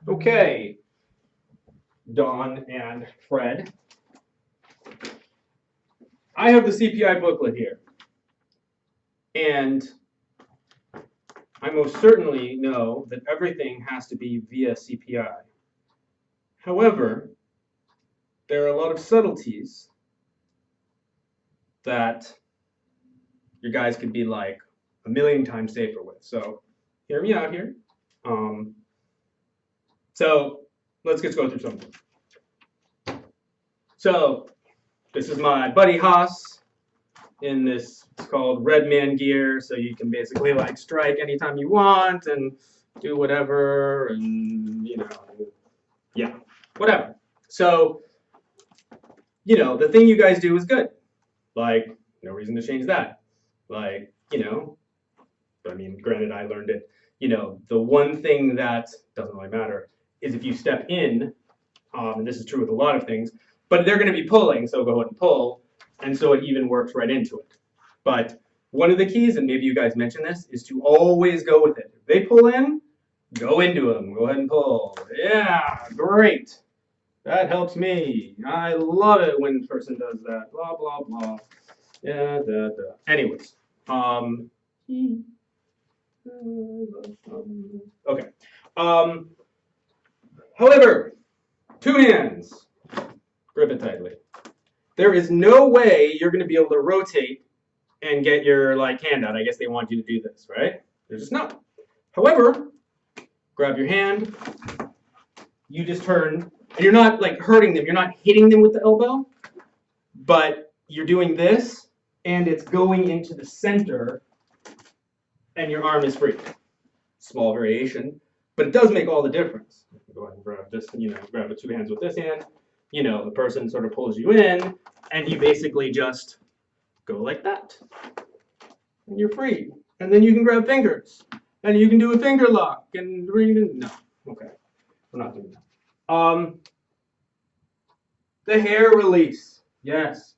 Okay, Dawn and Fred. I have the CPI booklet here, and I most certainly know that everything has to be via CPI. However, there are a lot of subtleties that your guys could be like a million times safer with. So hear me out here. Um, so let's just go through something. So this is my buddy Haas in this, it's called Red Man gear. So you can basically like strike anytime you want and do whatever, and yeah, whatever. So the thing you guys do is good. Like, no reason to change that. Like, I mean, granted, I learned it. The one thing that doesn't really matter is if you step in, and this is true with a lot of things, but they're going to be pulling, so go ahead and pull, and so it even works right into it. But one of the keys, and maybe you guys mentioned this, is to always go with it. If they pull in, go into them. Go ahead and pull. Yeah, great. That helps me. I love it when a person does that. Blah, blah, blah. Yeah, da, da. Anyways. Okay. Um, however, two hands. Grip it tightly. There is no way you're going to be able to rotate and get your hand out. I guess they want you to do this, right? There's just not. However, grab your hand. You just turn, and you're not hurting them. You're not hitting them with the elbow, but you're doing this, and it's going into the center, and your arm is free. Small variation, but it does make all the difference. Go ahead and grab this, grab the two hands with this hand. The person sort of pulls you in, and you basically just go like that. And you're free. And then you can grab fingers. And you can do a finger lock. And no. Okay. We're not doing that. The hair release. Yes.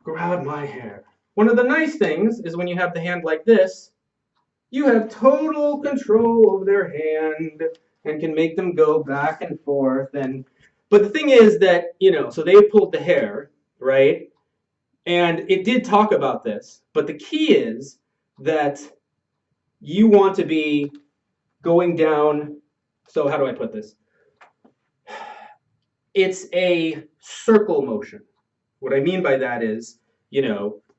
Grab my hair. One of the nice things is when you have the hand like this, you have total control of their hand and can make them go back and forth. But the thing is that, so they pulled the hair, right? And it did talk about this, but the key is that you want to be going down. So how do I put this? It's a circle motion. What I mean by that is,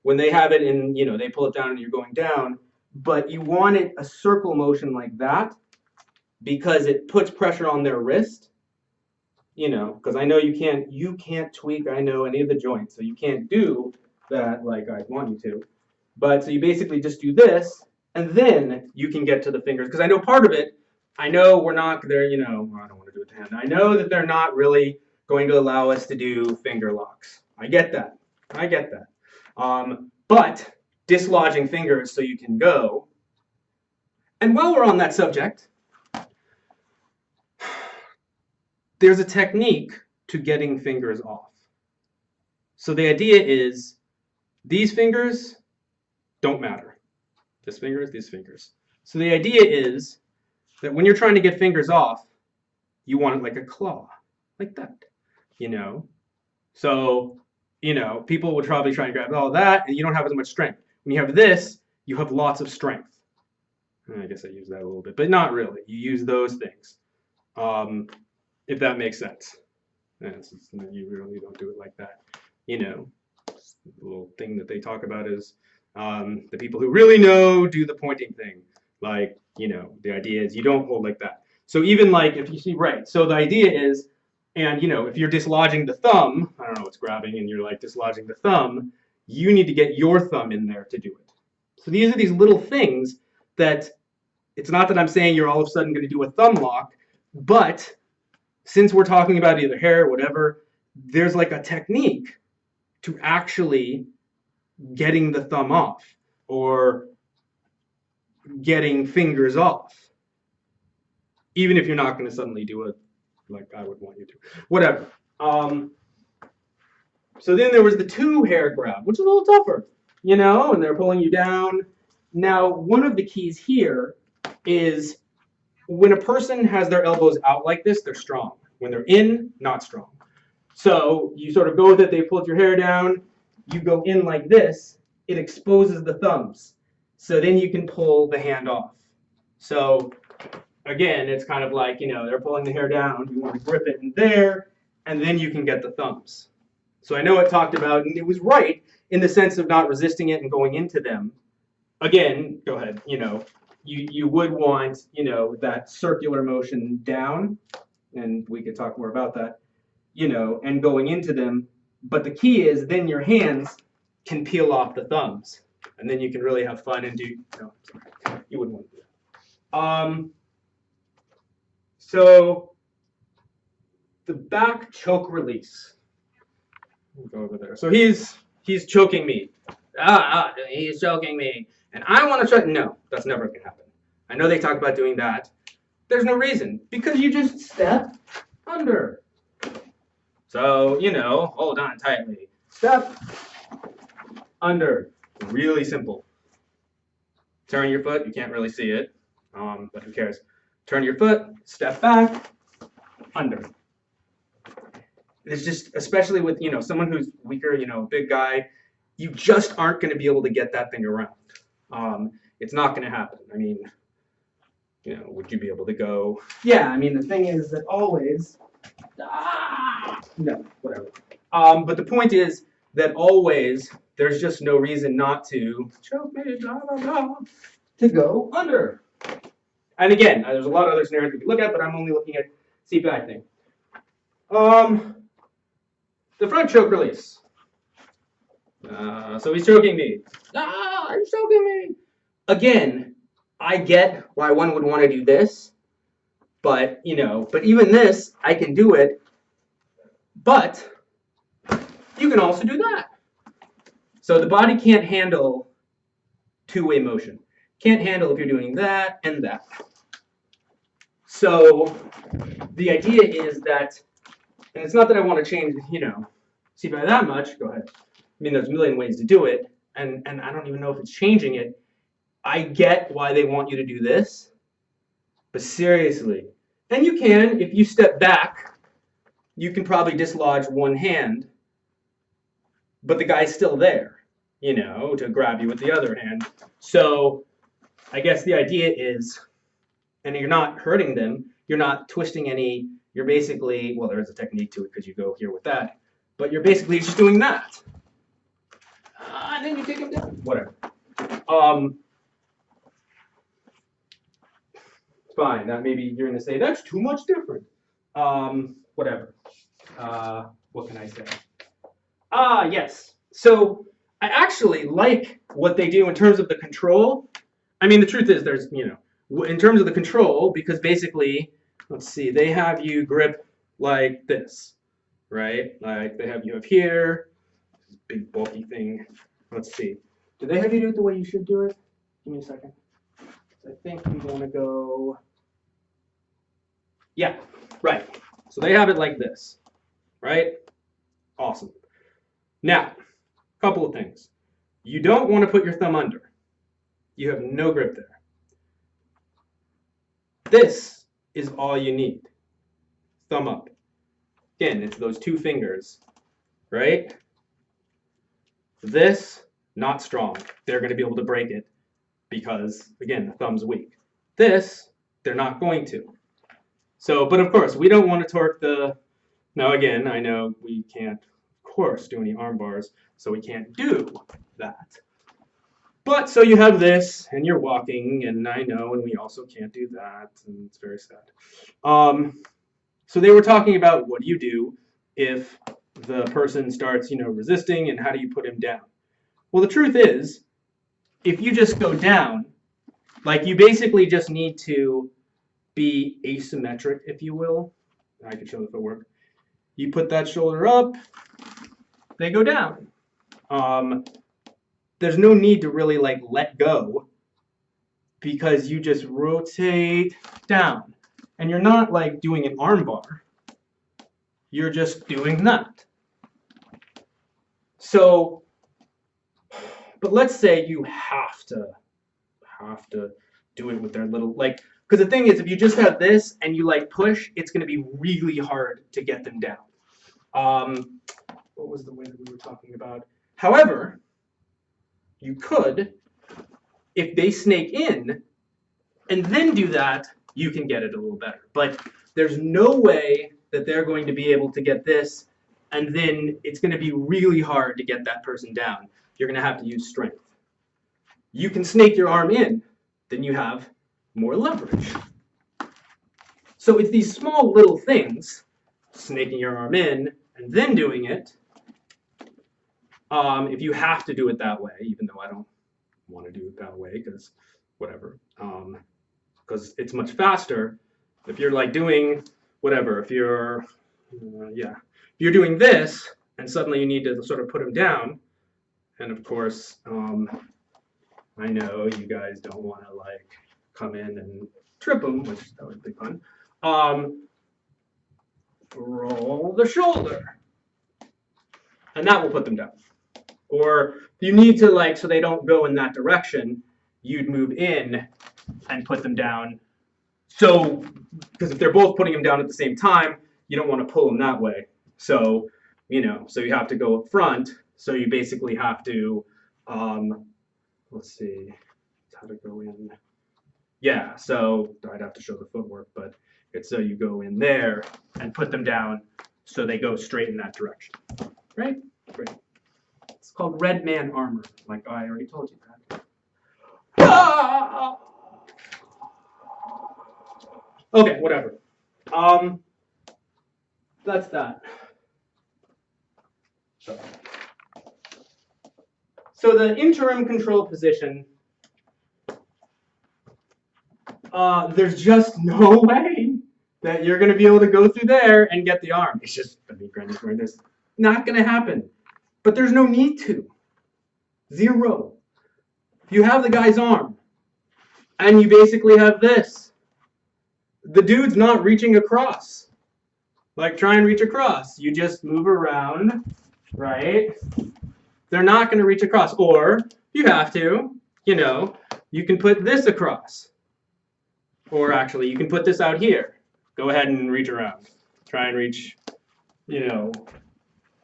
when they have it in, they pull it down and you're going down, but you want it a circle motion like that because it puts pressure on their wrist. Because I know you can't tweak, I know, any of the joints, so you can't do that like I want you to. But so you basically just do this, and then you can get to the fingers. Because I know part of it, I know we're not there, I don't want to do it to hand. I know that they're not really going to allow us to do finger locks. I get that. But dislodging fingers so you can go. And while we're on that subject, there's a technique to getting fingers off. So the idea is these fingers don't matter. This fingers, these fingers. So the idea is that when you're trying to get fingers off, you want it like a claw, like that, So, people would probably try and grab all that, and you don't have as much strength. When you have this, you have lots of strength. I guess I use that a little bit, but not really. You use those things, if that makes sense. You really don't do it like that. The little thing that they talk about is the people who really know do the pointing thing. The idea is you don't hold like that. So even if you see, right, so the idea is, and if you're dislodging the thumb, I don't know what's grabbing, and you're dislodging the thumb, you need to get your thumb in there to do it. So these are these little things that, it's not that I'm saying you're all of a sudden going to do a thumb lock, but since we're talking about either hair or whatever, there's a technique to actually getting the thumb off or getting fingers off, even if you're not going to suddenly do it like I would want you to. Whatever. So then there was the two hair grab, which is a little tougher, and they're pulling you down. Now, one of the keys here is when a person has their elbows out like this, they're strong. When they're in, not strong. So you sort of go with it, they pulled your hair down, you go in like this, it exposes the thumbs. So then you can pull the hand off. So again, it's kind of like, they're pulling the hair down, you want to grip it in there, and then you can get the thumbs. So I know it talked about, and it was right in the sense of not resisting it and going into them. Again, go ahead, you would want, that circular motion down, and we could talk more about that, and going into them. But the key is then your hands can peel off the thumbs, and then you can really have fun and do, no, sorry, you wouldn't want to do that. So the back choke release. We'll go over there. So he's choking me. He's choking me. And I want to try. No, that's never going to happen. I know they talk about doing that. There's no reason. Because you just step under. So, hold on tightly. Step under. Really simple. Turn your foot. You can't really see it. But who cares? Turn your foot. Step back. Under. It's just, especially with, someone who's weaker, big guy, you just aren't going to be able to get that thing around. It's not going to happen. I mean, would you be able to go? Yeah, I mean, the thing is that always, no, whatever. But the point is that always, there's just no reason not to, choke me, blah, blah, blah, to go under. And again, there's a lot of other scenarios we can look at, but I'm only looking at seat back thing. The front choke release. So he's choking me. He's choking me. Again, I get why one would want to do this, but but even this, I can do it. But you can also do that. So the body can't handle two-way motion. Can't handle if you're doing that and that. So the idea is that, and it's not that I want to change, see by that much. Go ahead. I mean, there's a million ways to do it, and I don't even know if it's changing it. I get why they want you to do this, but seriously, and you can, if you step back, you can probably dislodge one hand, but the guy's still there, to grab you with the other hand. So I guess the idea is, and you're not hurting them, you're not twisting any, you're basically, well, there is a technique to it because you go here with that, but you're basically just doing that. And then you take them down. Whatever. Fine. That maybe you're going to say that's too much different. Whatever. What can I say? Yes. So I actually like what they do in terms of the control. I mean, the truth is, there's in terms of the control, because basically, let's see, they have you grip like this, right? Like they have you up here. This big bulky thing. Let's see. Do they have you do it the way you should do it? Give me a second. I think we want to go. Yeah, right. So they have it like this, right? Awesome. Now, a couple of things. You don't want to put your thumb under. You have no grip there. This is all you need. Thumb up. Again, it's those two fingers, right? This, not strong. They're going to be able to break it because, again, the thumb's weak. This, they're not going to. So, but of course, we don't want to torque the... Now, again, I know we can't, of course, do any arm bars, so we can't do that. But, so you have this, and you're walking, and I know, and we also can't do that, and it's very sad. So they were talking about what do you do if the person starts, resisting, and how do you put him down? Well, the truth is, if you just go down, like you basically just need to be asymmetric, if you will. I can show the footwork. You put that shoulder up, they go down. There's no need to really let go because you just rotate down. And you're not doing an arm bar. You're just doing that. So, but let's say you have to do it with their little, Because the thing is, if you just have this and you like push, it's going to be really hard to get them down. What was the way that we were talking about? However, you could, if they snake in and then do that, you can get it a little better. But there's no way that they're going to be able to get this, and then it's going to be really hard to get that person down. You're going to have to use strength. You can snake your arm in, then you have more leverage. So it's these small little things, snaking your arm in and then doing it, if you have to do it that way, even though I don't want to do it that way, because whatever, because it's much faster. If you're like doing whatever, if you're, if you're doing this and suddenly you need to sort of put them down, and of course, I know you guys don't want to like come in and trip them, which that would be fun. Roll the shoulder, and that will put them down. Or if you need to, like, so they don't go in that direction, you'd move in and put them down. So, because if they're both putting them down at the same time, you don't want to pull them that way. So, so you have to go up front. So you basically have to, let's see, how to go in. Yeah, so I'd have to show the footwork, but it's so you go in there and put them down so they go straight in that direction. Right? Great. It's called Red Man armor, like I already told you that. Ah! Okay, whatever. That's that. So the interim control position, there's just no way that you're going to be able to go through there and get the arm. It's just, it's not going to happen. But there's no need to. Zero. If you have the guy's arm, and you basically have this, the dude's not reaching across. Like, try and reach across. You just move around, right? They're not going to reach across. Or, you have to, you can put this across. Or actually, you can put this out here. Go ahead and reach around. Try and reach,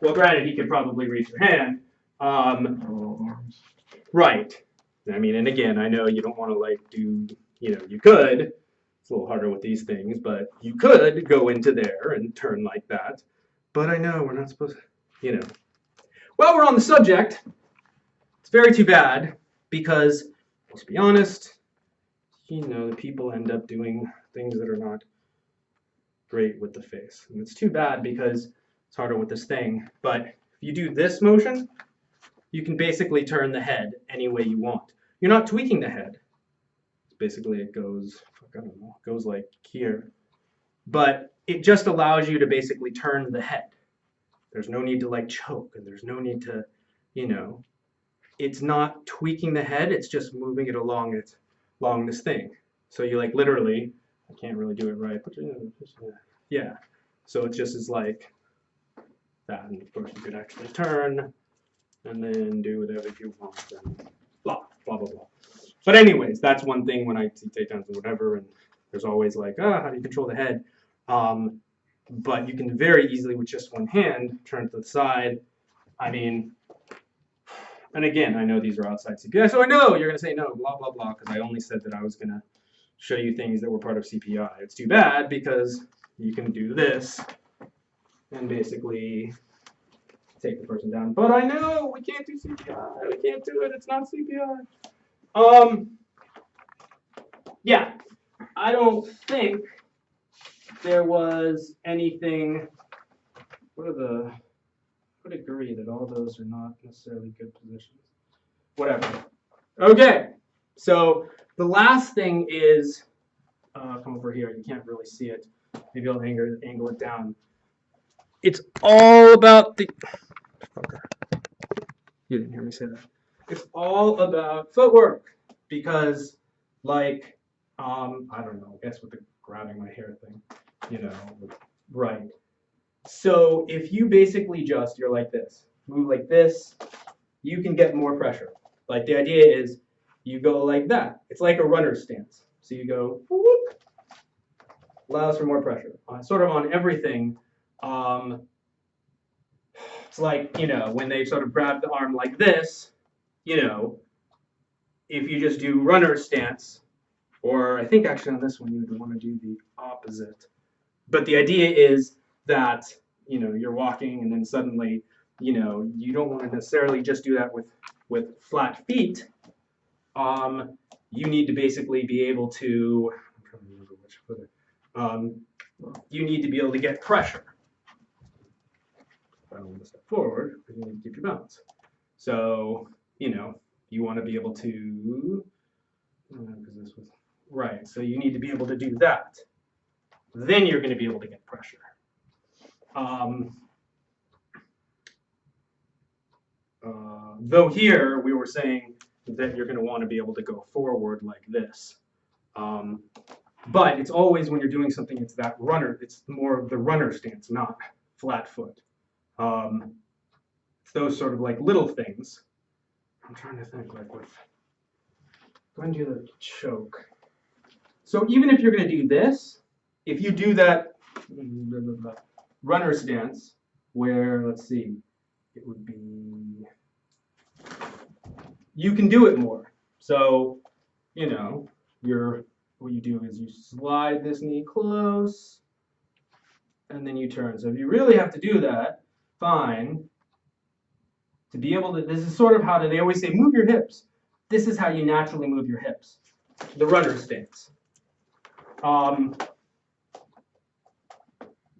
well, granted, he could probably reach your hand. Right. I mean, and again, I know you don't want to, like, do, you could. It's a little harder with these things, but you could go into there and turn like that. But I know we're not supposed to, While we're on the subject, it's very too bad because, let's be honest, the people end up doing things that are not great with the face. And it's too bad because it's harder with this thing. But if you do this motion, you can basically turn the head any way you want. You're not tweaking the head. Basically, it goes, I don't know, goes like here. But it just allows you to basically turn the head. There's no need to like choke, and there's no need to, it's not tweaking the head, it's just moving it along this thing. So you like literally, I can't really do it right, but yeah. So it just is like that, and of course you could actually turn and then do whatever you want and blah, blah, blah, blah. But anyways, that's one thing when I see takedowns and whatever, and there's always like, how do you control the head? But you can very easily, with just one hand, turn to the side. I mean, and again, I know these are outside CPI, so I know you're going to say no, blah, blah, blah, because I only said that I was going to show you things that were part of CPI. It's too bad because you can do this and basically take the person down. But I know we can't do CPI. We can't do it. It's not CPI. Yeah, I don't think there was anything. I would agree that all those are not necessarily good positions. Whatever. Okay, so the last thing is, come over here. You can't really see it. Maybe I'll angle it down. It's all about the. Okay. You didn't hear me say that. It's all about footwork because, like, I don't know. I guess with the grabbing my hair thing, right. So if you basically you're like this, move like this, you can get more pressure. Like the idea is you go like that. It's like a runner's stance. So you go, whoop, allows for more pressure. Sort of on everything. It's like, when they sort of grab the arm like this, if you just do runner stance, or I think actually on this one you would want to do the opposite. But the idea is that, you're walking and then suddenly, you don't want to necessarily just do that with flat feet. You need to basically be able to, I'm trying to remember which foot. You need to be able to get pressure. I don't want to step forward because you need to keep your balance. So, you want to be able to, because this was, right, so you need to be able to do that. Then you're going to be able to get pressure. Though here we were saying that you're going to want to be able to go forward like this. But it's always when you're doing something, it's that runner, it's more of the runner stance, not flat foot. It's those sort of like little things. I'm trying to think like with, go ahead and do the choke. So even if you're going to do this, if you do that runner stance, where, let's see, it would be, you can do it more. So, what you do is you slide this knee close, and then you turn. So if you really have to do that, fine. To be able to, this is sort of how they always say, move your hips. This is how you naturally move your hips. The runner stance.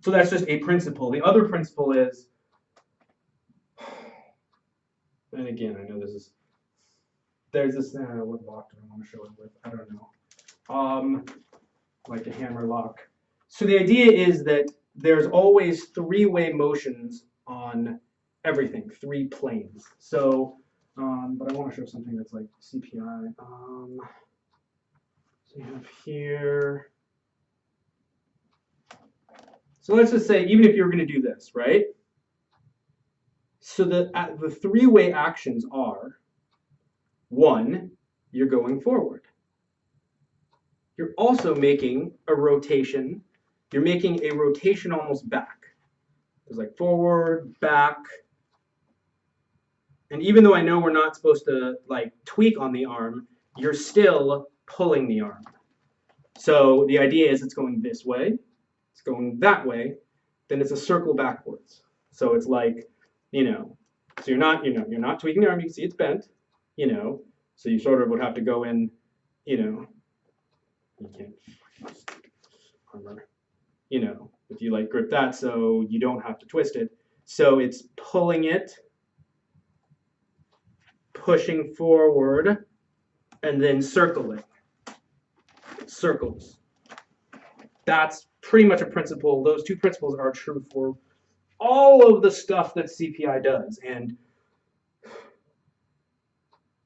So that's just a principle. The other principle is, and again, I know there's this, what lock do I want to show it with? I don't know. Like a hammer lock. So the idea is that there's always three-way motions on everything, 3 planes. So, but I want to show something that's like CPI. So you have here. So let's just say, even if you were going to do this, right? So the 3-way actions are, 1, you're going forward. You're also making a rotation. You're making a rotation almost back. There's like forward, back. And even though I know we're not supposed to like tweak on the arm, you're still pulling the arm. So the idea is it's going this way, it's going that way, then it's a circle backwards. So it's like, so you're not tweaking the arm, you can see it's bent, so you sort of would have to go in, you can't, if you like grip that so you don't have to twist it. So it's pulling it, pushing forward, and then circling. Circles. That's pretty much a principle. Those 2 principles are true for all of the stuff that CPI does. And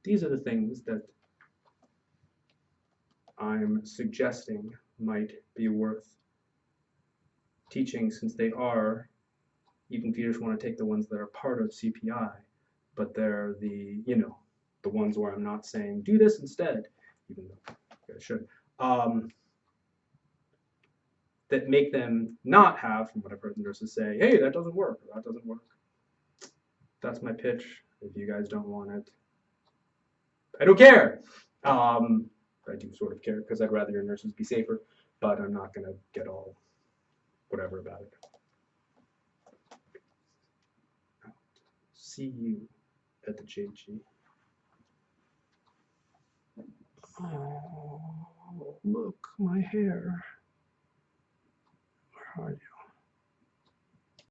these are the things that I'm suggesting might be worth teaching, since they are, even if you just want to take the ones that are part of CPI, but they're the, the ones where I'm not saying do this instead, even though I should, that make them not have, from what I've heard the nurses say, hey, that doesn't work, or that doesn't work. That's my pitch. If you guys don't want it, I don't care. I do sort of care, because I'd rather your nurses be safer, but I'm not going to get all whatever about it. See you at the JG. Oh, look, my hair. Where are you?